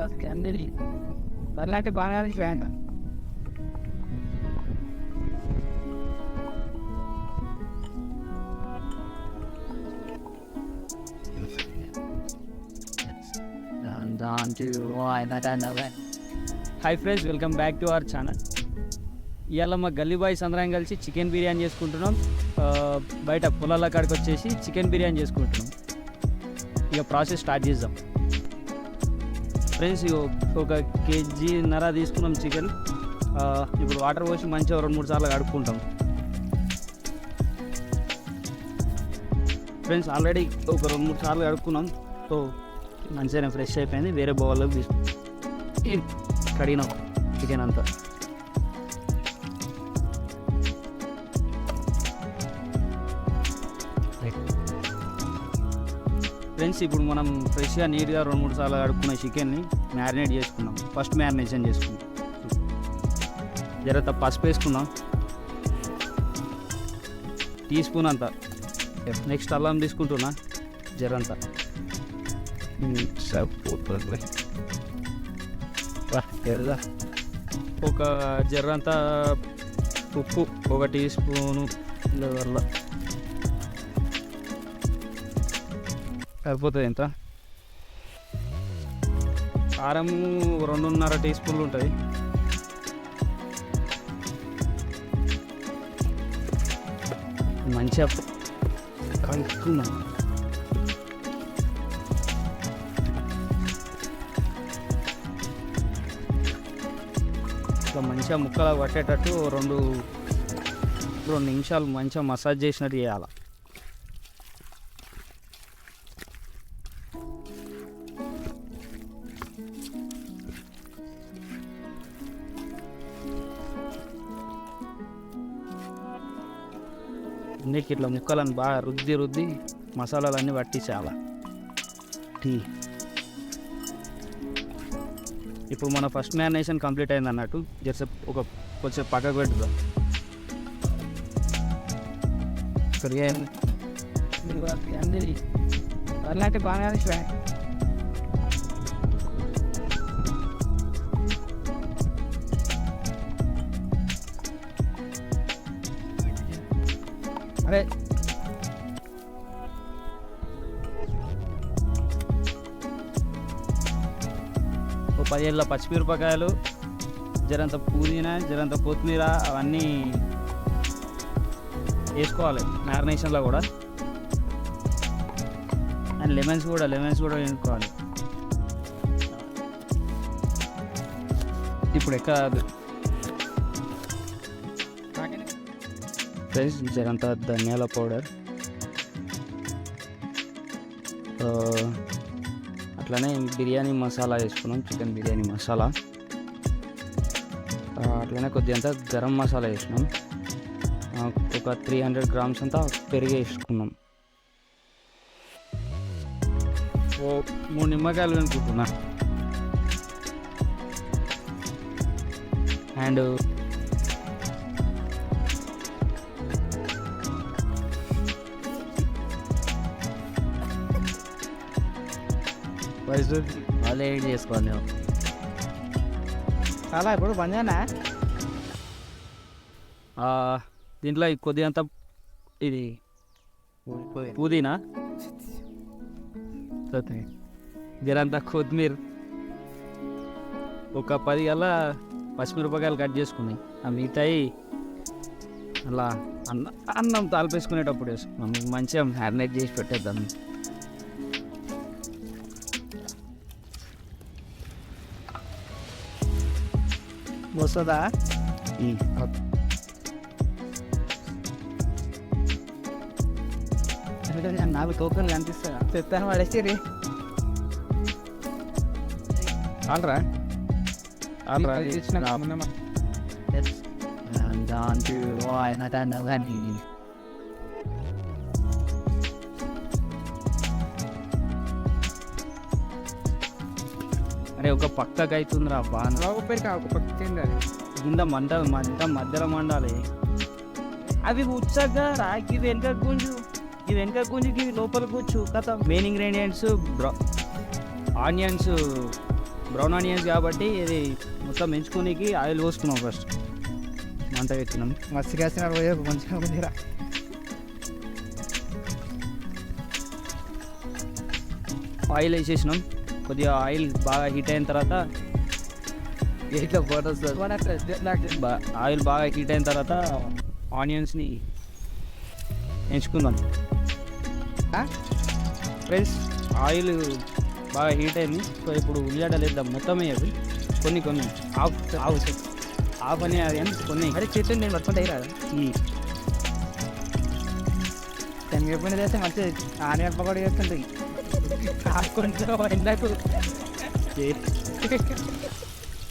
అందరి అలాంటి బాగా fan hi friends, welcome back to our channel. ఇవాళ మా గల్లీ బాయ్స్ అందరం కలిసి చికెన్ బిర్యానీ చేసుకుంటున్నాం. బయట పొలాల కాడికి వచ్చేసి చికెన్ బిర్యానీ చేసుకుంటున్నాం. ఇక ప్రాసెస్ స్టార్ట్ చేద్దాం. ఫ్రెండ్స్, ఒక కేజీన్నర తీసుకున్నాం చికెన్. ఇప్పుడు వాటర్ పోసి మంచిగా 2-3 సార్లు కడుక్కుంటాం. ఫ్రెండ్స్, ఆల్రెడీ ఒక 2-3 సార్లు కడుక్కున్నాం. సో మంచిగానే ఫ్రెష్ అయిపోయింది. వేరే బౌల్లోకి కడిగినాం చికెన్ అంతా. ఫ్రెండ్స్, ఇప్పుడు మనం ఫ్రెష్గా నీట్గా 2-3 సార్లు కడుక్కున్న చికెన్ని మ్యారినేట్ చేసుకున్నాం. ఫస్ట్ మ్యారినేషన్ చేసుకున్నాం. జరంత పసుపు వేసుకుందాం, టీ స్పూన్ అంతా. నెక్స్ట్ అల్లం తీసుకుంటున్నా జరంతా. ఒక జర్రంతా ఉప్పు 1 టీ స్పూను వల్ల సరిపోతుంది. ఎంత కారం 2.5 టీ స్పూన్లు ఉంటుంది. మంచిగా కలుపుకున్నాం. ఇట్లా మంచిగా ముక్కలు పట్టేటట్టు 2 నిమిషాలు మంచిగా మసాజ్ చేసినట్టు చేయాలి. అన్నిటికి ఇట్లా ముక్కలను బాగా రుద్ది మసాలాలన్నీ పట్టించాలి. టీ ఇప్పుడు మన ఫస్ట్ మ్యారినేషన్ కంప్లీట్ అయింది అన్నట్టు. జస్ట్ కొంచెం పక్కకు పెట్టుదాం. అందరి అలాంటి బాగా ఫ్యాన్ అరే ఓ 10 పచ్చిమిరపకాయలు, జరంత పుదీనా, జరంత కొత్తిమీర అవన్నీ వేసుకోవాలి మ్యారినేషన్లో కూడా. అండ్ లెమన్స్ కూడా వేసుకోవాలి. ఇప్పుడు ఫ్రెండ్స్, జరంత ధనియాల పౌడర్, అట్లనే బిర్యానీ మసాలా వేసుకున్నాం, చికెన్ బిర్యానీ మసాలా. అట్లనే కొద్దిగా గరం మసాలా వేసినాం. ఒక 300 గ్రామ్స్ అంతా పెరుగు వేసుకున్నాం. 3 నిమ్మకాయలు అనుకుంటున్నా. అండ్ వాళ్ళు ఏం చేసుకోవాలి చాలా. ఇప్పుడు పంజానా దీంట్లో కొద్దిగంత ఇది పుదీనా, జరంతా కొత్తిమీర, ఒక 10 గల్లా పచ్చిమిరపకాయలు కట్ చేసుకున్నాయి. ఆ మిగతాయి అలా అన్నం తాలిపేసుకునేటప్పుడు వేసుకున్నాం. మంచిగా మ్యారినేట్ చేసి పెట్టేద్దాం. వస్తుందా? నాకు టోకన్ కనిపిస్తా చెప్తాను పడేసి ఆల్రా ఇచ్చిన అరే ఒక పక్కకి అవుతుందిరా బాగా. ఒక పక్క కింద మంట మధ్యలో మండాలి. అవి ఉచ్చగా రాకి వెనక గుంజు, ఈ వెనక గుంజుకి లోపల కూర్చు. కథ main ingredients onions brown onions కాబట్టి ఇది మొత్తం ఎంచుకోనికి ఆయిల్ పోసుకున్నాం ఫస్ట్ మంట పెట్టినాం. మస్తు కాసిన పోయే మంచిగా ఉందిరా. ఆయిల్ వేసేసినాం. కొద్దిగా ఆయిల్ బాగా హీట్ అయిన తర్వాత ఇట్లా ఫోటోస్ ఆయిల్ బాగా హీట్ అయిన తర్వాత ఆనియన్స్ని ఎంచుకుందాం. ఫ్రెండ్స్ ఆయిల్ బాగా హీట్ అయింది. సో ఇప్పుడు ఉల్లిగడ్డలు వేద్దాం. మొత్తం వేయాలి, కొన్ని కొన్ని ఆఫ్ అని అది అని కొన్ని. మరి చేతులు నేను పట్టుకుంటే రాదు. దాన్ని చెప్పిన చేస్తే మంచిది. ఆనియన్ పకోడీ చేస్తుంటుంది కొంచెం ఎండకు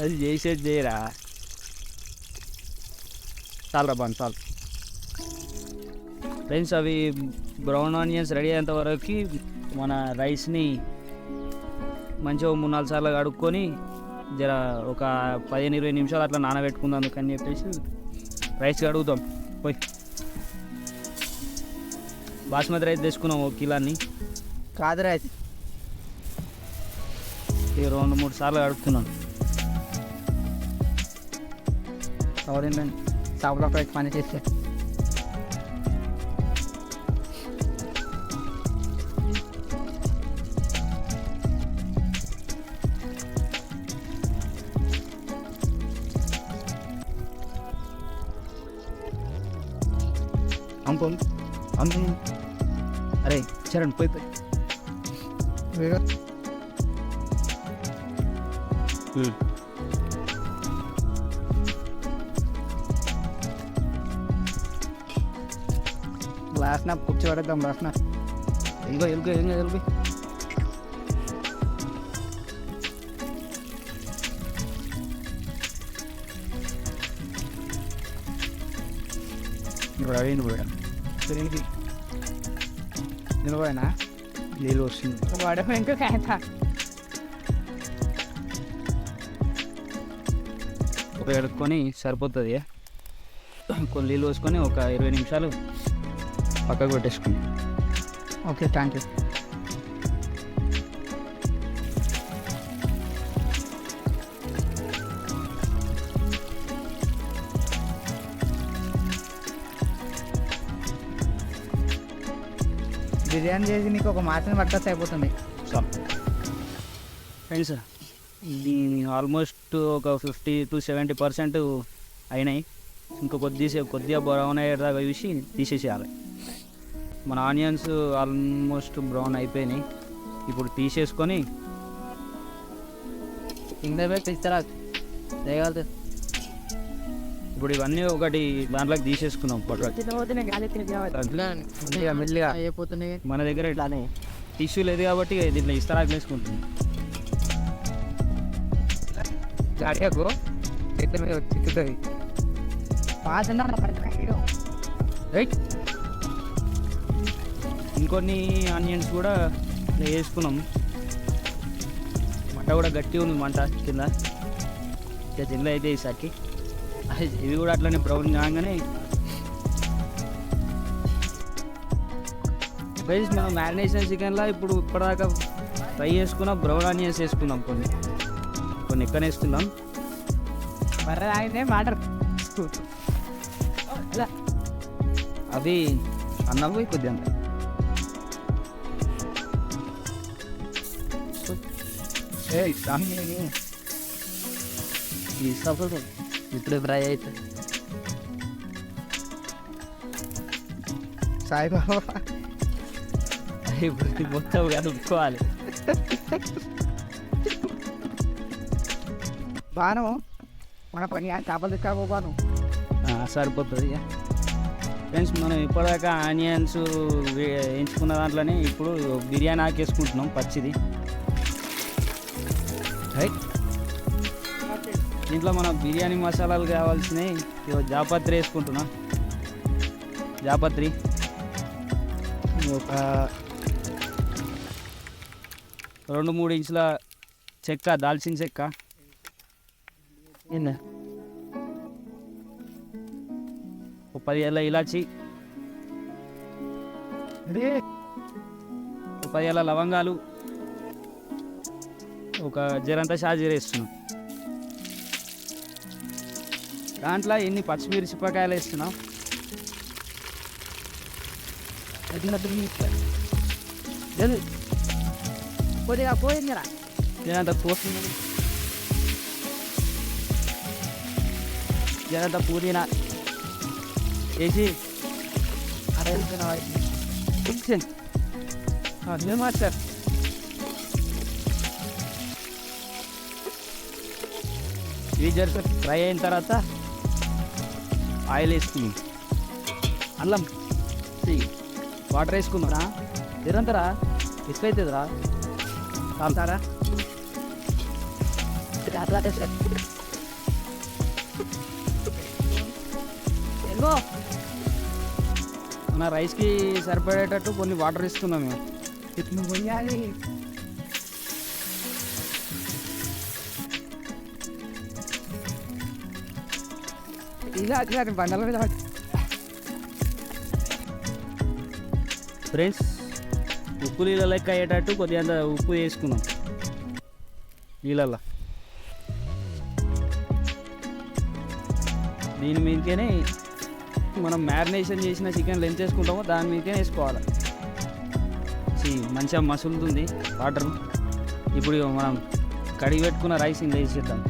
అది చేసేది చేయరా. చాలరా బాగా చాలు. ఫ్రెండ్స్ అవి బ్రౌన్ ఆనియన్స్ రెడీ అయ్యేంత వరకు మన రైస్ని మంచిగా 3-4 సార్లు కడుక్కొని జర ఒక 15-20 నిమిషాలు అట్లా నానబెట్టుకుందాం. అందుకని చెప్పేసి రైస్ కడుగుతాం. పోయి బాస్మతి రైస్ తెచ్చుకున్నాం 1 కిలోని. కాదు రైస్ 2-3 సార్లు కడుగుతున్నాను. ఎవరైందండి షాప్లో రైస్ పని చేస్తే అంకుల్ అంకుల్ అరే చరణ్ పోయి పోయి. లాస్ట్ నా కూర్చోబెడదాం. లాస్ట్ నా వెళ్ళిపోయి ఇప్పుడు అడిగింది పోయా. తిరిగి నిలబడినా నీళ్ళు వస్తుంది. వాడు ఇంకా కాయతా ఒక కడుక్కొని సరిపోతుంది. కొన్ని నీళ్ళు పోసుకొని ఒక 20 నిమిషాలు పక్కకు పెట్టేసుకుని. Okay thank you. బిర్యానీ చేసి నీకు ఒక మాసం పట్టచ్చు అయిపోతుంది. ఫ్రెండ్స్ ఇది ఆల్మోస్ట్ ఒక 50-70% అయినాయి. ఇంకా కొద్దిగా బ్రౌన్ అయ్యేదాకా చూసి తీసేసేయాలి. మన ఆనియన్స్ ఆల్మోస్ట్ బ్రౌన్ అయిపోయినాయి. ఇప్పుడు తీసేసుకొని కింద పెట్టి ఇస్తారా చేయగలుగుతుంది. ఇప్పుడు ఇవన్నీ ఒకటి దాంట్లోకి తీసేసుకున్నాం. మెల్లిగా అయిపోతున్నాయి. మన దగ్గర ఇట్లానే టిష్యూ లేదు కాబట్టి దీంట్లో ఇస్తరాకు వేసుకుంటుంది. అడిగకు చేతి మీద చిక్కుతుంది. ఇంకొన్ని ఆనియన్స్ కూడా వేసుకున్నాం. మంట కూడా గట్టిగా ఉంది మంట కింద. ఇక జిల్లా అయితే ఈసారికి ఇవి కూడా అట్లనే బ్రౌన్ కాగానే ఫ్రెండ్స్ మనం మ్యారినేషన్ చికెన్లో ఇప్పుడు ఇప్పటిదాకా ఫ్రై చేసుకున్నాం. బ్రౌన్ ఆనియన్స్ వేసుకున్నాం. కొన్ని ఎక్కడ వేస్తున్నాం. అవి అన్నం పోయి కొద్దిగా ఇప్పుడు ఫ్రై అవుతుంది. సాయిబాబా ఇప్పుడు మొత్తం కలుపుకోవాలి. బాను మన పని చేపలు తీసుకపోను సరిపోతుంది. ఫ్రెండ్స్ మనం ఇప్పటిదాకా ఆనియన్స్ వేయించుకున్న దాంట్లోనే ఇప్పుడు బిర్యానీ ఆకేసుకుంటున్నాం పచ్చిది. రైట్ దీంట్లో మనం బిర్యానీ మసాలాలు కావాల్సినవి జాపత్రి వేసుకుంటున్నాం. జాపత్రి ఒక 2-3 ఇంచుల చెక్క, దాల్చిన చెక్క, ఒక 10 ఏళ్ళ ఇలాచి, ఒక 10 ఏళ్ళ లవంగాలు, ఒక జరంతా షాజీర వేస్తున్నాం. దాంట్లో ఎన్ని పచ్చిమిరపకాయలు వేస్తున్నాం. కొద్దిగా పోయిందిరా. జరంతా పోస్తుంది. జరంతా పుదీనా వేసి మాస్టర్ ఇది జర ఫ్రై అయిన తర్వాత ఆయిల్ వేసుకుని అల్లం వాటర్ వేసుకుందారా. నిరంతరా ఎక్కువైతుందిరా. కాల్తారా ఎల్గో మన రైస్కి సరిపడేటట్టు కొన్ని వాటర్ వేసుకుందాం మేము. ఇట్లా పోయాలి. ఇలా బండల మీద ఫ్రెండ్స్ ఉప్పు నీళ్ళ లెక్క అయ్యేటట్టు కొద్దిగా అంత ఉప్పు వేసుకుందాం నీళ్ళల్లో. దీని మీదకే మనం మ్యారినేషన్ చేసిన చికెన్లు ఎంత వేసుకుంటామో దాని మీదకే వేసుకోవాలి. మంచిగా మసులుతుంది వాటర్. ఇప్పుడు మనం కడిగి పెట్టుకున్న రైస్ ఇందులో వేసేద్దాం.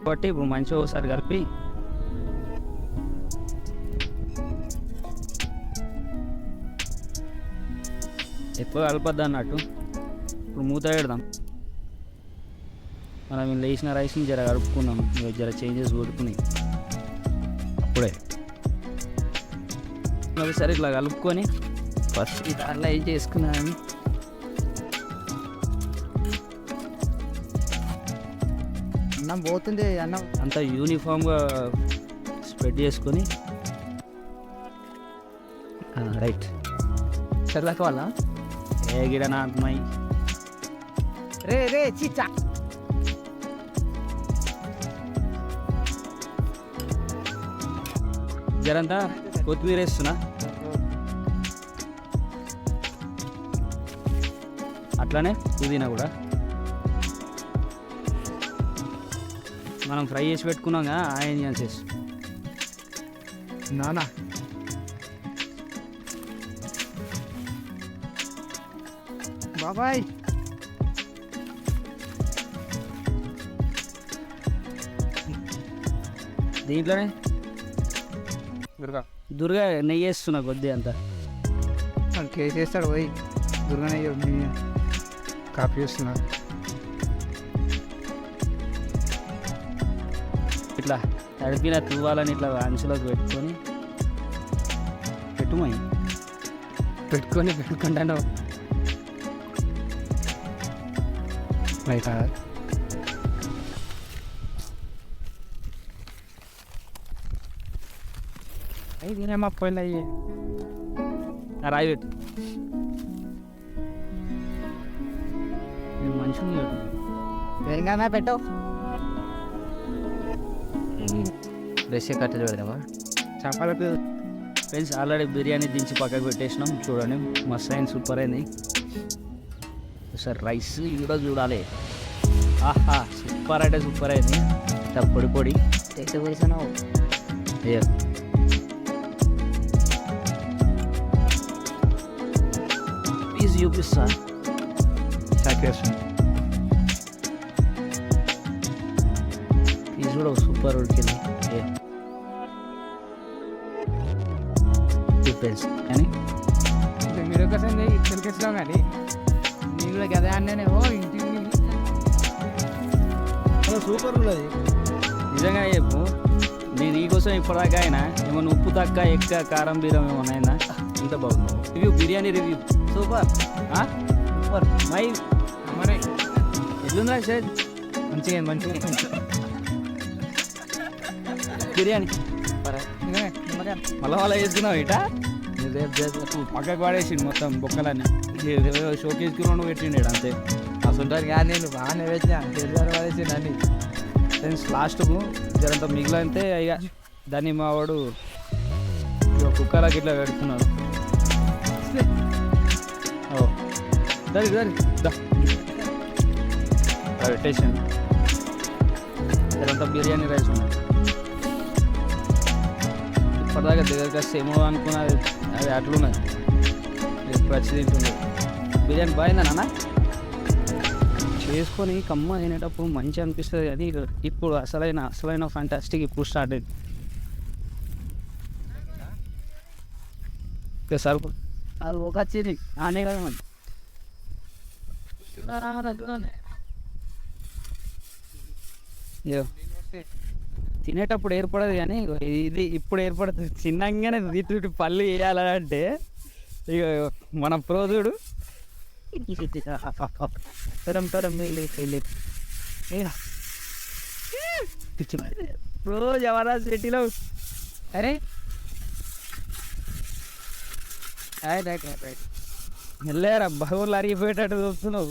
కాబట్టి ఇప్పుడు మంచిగా ఒకసారి కలిపి ఎక్కువ కలపద్దు అన్నట్టు. ఇప్పుడు మూత పెడదాం. మనం లేచిన రైస్ని జర కలుపుకుందాం. జర చేంజెస్ కొట్టుకుని అప్పుడే ఒకసారి ఇట్లా కలుపుకొని ఫస్ట్ ఇట్లా ఇది చేసుకున్నాను. అన్నం పోతుంది. అన్నం అంతా యూనిఫామ్గా స్ప్రెడ్ చేసుకొని రైట్ చల్లక వాళ్ళ ఏ గిడ నా అమ్మాయి రే రే చిచ్చా జరంతా కొత్తిమీర వేస్తున్నా. అట్లానే పుదీనా కూడా మనం ఫ్రై చేసి పెట్టుకున్నాగా ఆనియన్స్ నానా బాబాయ్ దీంట్లోనే దుర్గా నెయ్యి వేస్తున్నా కొద్దిగా అంతా. కేసు వేస్తాడు పోయి దుర్గానే కాపీ చేస్తున్నా. ఇట్లా తడిపిన తువ్వాలని ఇట్లా అంచులోకి పెట్టుకొని పెట్టుకుంటాను రైట్. అవి తినేమా పోయిన అయ్యి రాయి పెట్టు. మంచిగా తెలంగాణ పెట్టు. ఫ్రెష్ కట్టెలు పెడదామా? చేపల ఫ్రెండ్స్ ఆల్రెడీ బిర్యానీ దించి పక్కకు పెట్టేసినాం. చూడండి మస్తు అయింది, సూపర్ అయింది. సార్ రైస్ కూడా చూడాలి. ఆహా సూపర్ అంటే సూపర్ అయింది. పొడి పొడి టేస్ట్ వేసాను. ప్లీజ్ చూపిస్తా. సాకేస్తుంది. పీస్ కూడా సూపర్ ఉడికింది. ఫ్రెండ్స్ కానీ మీరు ఒకసారి తెలికిస్తాం కానీ నేను కూడా కదా అన్నీ ఇంటికి సూపర్ ఉన్నది నిజంగా చెప్పు. నేను ఈ కోసం ఇప్పటిదాకా అయినా ఏమన్నా ఉప్పు తక్కువ ఎక్కువ కారం బీరం ఏమన్నా అయినా ఎంత బాగుంది. Review biryani review super super. My అమ్మనే ఎట్లుందా సార్? మంచిగా బిర్యానీ మళ్ళీ వాళ్ళ వేసుకున్నావు ఇట పక్కకు పడేసిండు మొత్తం బొక్కలన్నీ షోకేస్కి రెండు పెట్టిండాడు అంతే. అసలు నేను బాగానే వేసిన తెలిసారు పడేసి నన్ను ఫ్రెండ్స్ లాస్ట్కు జరంత మిగిలితే ఇక దాన్ని మా వాడు కుక్కలకి ఇట్లా పెడుతున్నాడు. ఓ దరి దరి పెట్టేసాను. జరంత బిర్యానీ రైస్ ఉన్నది. ఇప్పటిదాకా దగ్గరికి వస్తే ఏమో అనుకున్నది, అది అట్లున్నది. ఎప్పుడు వచ్చి తింటున్నది. బిర్యానీ బాగుందా నాన్న? చేసుకొని కమ్మ తినేటప్పుడు మంచిగా అనిపిస్తుంది, కానీ ఇప్పుడు అసలైన ఫ్యాంటాస్టిక్ ఇప్పుడు స్టార్ట్ అయింది. సార్ అది ఒక వచ్చింది ఆనే కదా మరి తినేటప్పుడు ఏర్పడదు, కానీ ఇది ఇప్పుడు ఏర్పడుతుంది. చిన్నగానే ఇటు పళ్ళు వేయాలంటే ఇక మన ప్రోజుడు రోజు ఎవరా సిటీలో. అరే వెళ్ళారా బహువులు అరిగిపోయేటట్టు చూస్తున్నావు.